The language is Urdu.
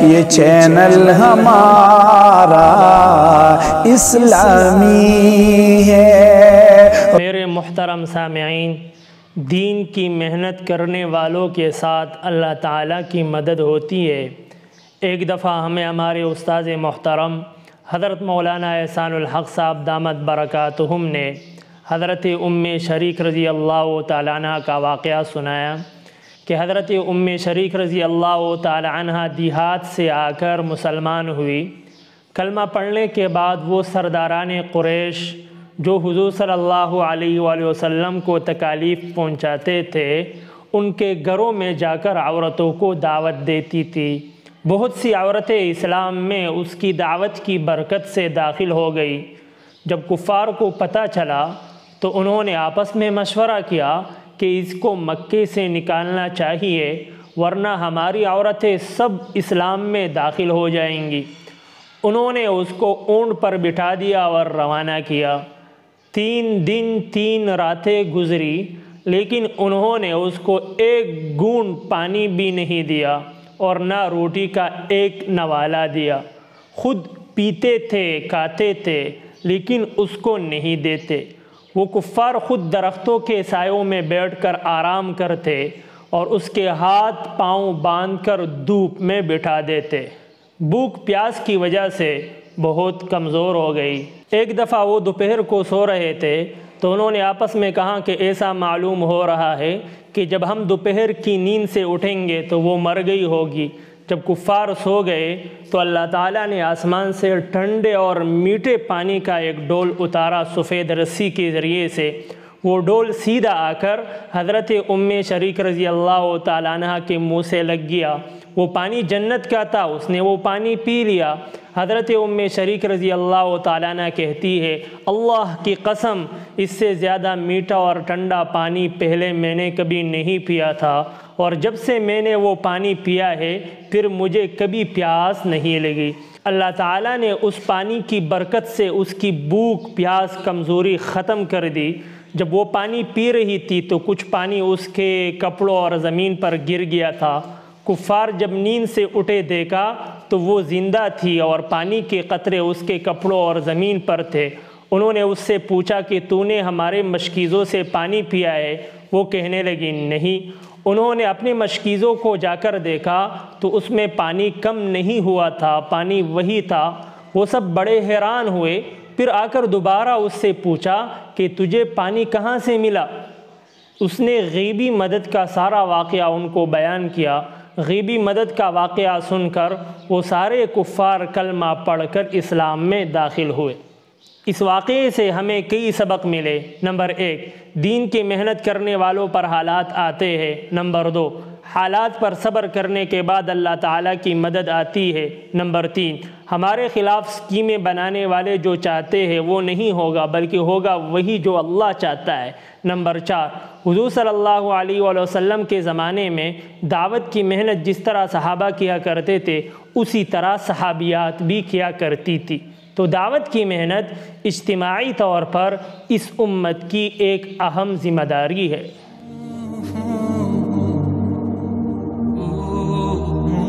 یہ چینل ہمارا اسلامی ہے۔ میرے محترم سامعین، دین کی محنت کرنے والوں کے ساتھ اللہ تعالیٰ کی مدد ہوتی ہے۔ ایک دفعہ ہمیں ہمارے استاذ محترم حضرت مولانا احسان الحق صاحب دامت برکاتہم نے حضرت شریک رضی اللہ تعالیٰ عنہ کا واقعہ سنایا کہ حضرت شریک رضی اللہ تعالیٰ عنہ دیہات سے آ کر مسلمان ہوئی۔ کلمہ پڑھنے کے بعد وہ سرداران قریش جو حضور صلی اللہ علیہ وآلہ وسلم کو تکالیف پہنچاتے تھے، ان کے گھروں میں جا کر عورتوں کو دعوت دیتی تھی۔ بہت سی عورتیں اسلام میں اس کی دعوت کی برکت سے داخل ہو گئی۔ جب کفار کو پتہ چلا تو انہوں نے آپس میں مشورہ کیا کہ اس کو مکے سے نکالنا چاہیے، ورنہ ہماری عورتیں سب اسلام میں داخل ہو جائیں گی۔ انہوں نے اس کو اونٹ پر بٹھا دیا اور روانہ کیا۔ 3 دن 3 راتیں گزری، لیکن انہوں نے اس کو ایک گھونٹ پانی بھی نہیں دیا اور نہ روٹی کا ایک نوالہ دیا۔ خود پیتے تھے، کھاتے تھے، لیکن اس کو نہیں دیتے۔ وہ کفار خود درختوں کے سایوں میں بیٹھ کر آرام کرتے اور اس کے ہاتھ پاؤں باندھ کر دھوپ میں بٹھا دیتے۔ بھوک پیاس کی وجہ سے بہت کمزور ہو گئی۔ ایک دفعہ وہ دوپہر کو سو رہے تھے تو انہوں نے آپس میں کہا کہ ایسا معلوم ہو رہا ہے کہ جب ہم دوپہر کی نیند سے اٹھیں گے تو وہ مر گئی ہوگی۔ جب کفار سو گئے تو اللہ تعالیٰ نے آسمان سے ٹھنڈے اور میٹھے پانی کا ایک ڈول اتارا سفید رسی کے ذریعے سے۔ وہ ڈول سیدھا آ کر حضرت شریک رضی اللہ تعالیٰ عنہ کے منہ سے لگ گیا۔ وہ پانی جنت کا تھا، اس نے وہ پانی پی لیا۔ حضرت شریک رضی اللہ تعالیٰ عنہ کہتی ہے، اللہ کی قسم، اس سے زیادہ میٹھا اور ٹھنڈا پانی پہلے میں نے کبھی نہیں پیا تھا، اور جب سے میں نے وہ پانی پیا ہے پھر مجھے کبھی پیاس نہیں لگی۔ اللہ تعالیٰ نے اس پانی کی برکت سے اس کی بھوک، پیاس، کمزوری ختم کر دی۔ جب وہ پانی پی رہی تھی تو کچھ پانی اس کے کپڑوں اور زمین پر گر گیا تھا۔ کفار جب نیند سے اٹھے دیکھا تو وہ زندہ تھی اور پانی کے قطرے اس کے کپڑوں اور زمین پر تھے۔ انہوں نے اس سے پوچھا کہ تو نے ہمارے مشکیزوں سے پانی پیا ہے؟ وہ کہنے لگی نہیں۔ انہوں نے اپنے مشکیزوں کو جا کر دیکھا تو اس میں پانی کم نہیں ہوا تھا، پانی وہی تھا۔ وہ سب بڑے حیران ہوئے۔ پھر آ کر دوبارہ اس سے پوچھا کہ تجھے پانی کہاں سے ملا؟ اس نے غیبی مدد کا سارا واقعہ ان کو بیان کیا۔ غیبی مدد کا واقعہ سن کر وہ سارے کفار کلمہ پڑھ کر اسلام میں داخل ہوئے۔ اس واقعے سے ہمیں کئی سبق ملے۔ نمبر 1، دین کی محنت کرنے والوں پر حالات آتے ہیں۔ نمبر 2، حالات پر صبر کرنے کے بعد اللہ تعالیٰ کی مدد آتی ہے۔ نمبر 3، ہمارے خلاف اسکیمیں بنانے والے جو چاہتے ہیں وہ نہیں ہوگا، بلکہ ہوگا وہی جو اللہ چاہتا ہے۔ نمبر 4، حضور صلی اللہ علیہ وآلہ وسلم کے زمانے میں دعوت کی محنت جس طرح صحابہ کیا کرتے تھے اسی طرح صحابیات بھی کیا کرتی تھی۔ تو دعوت کی محنت اجتماعی طور پر اس امت کی ایک اہم ذمہ داری ہے۔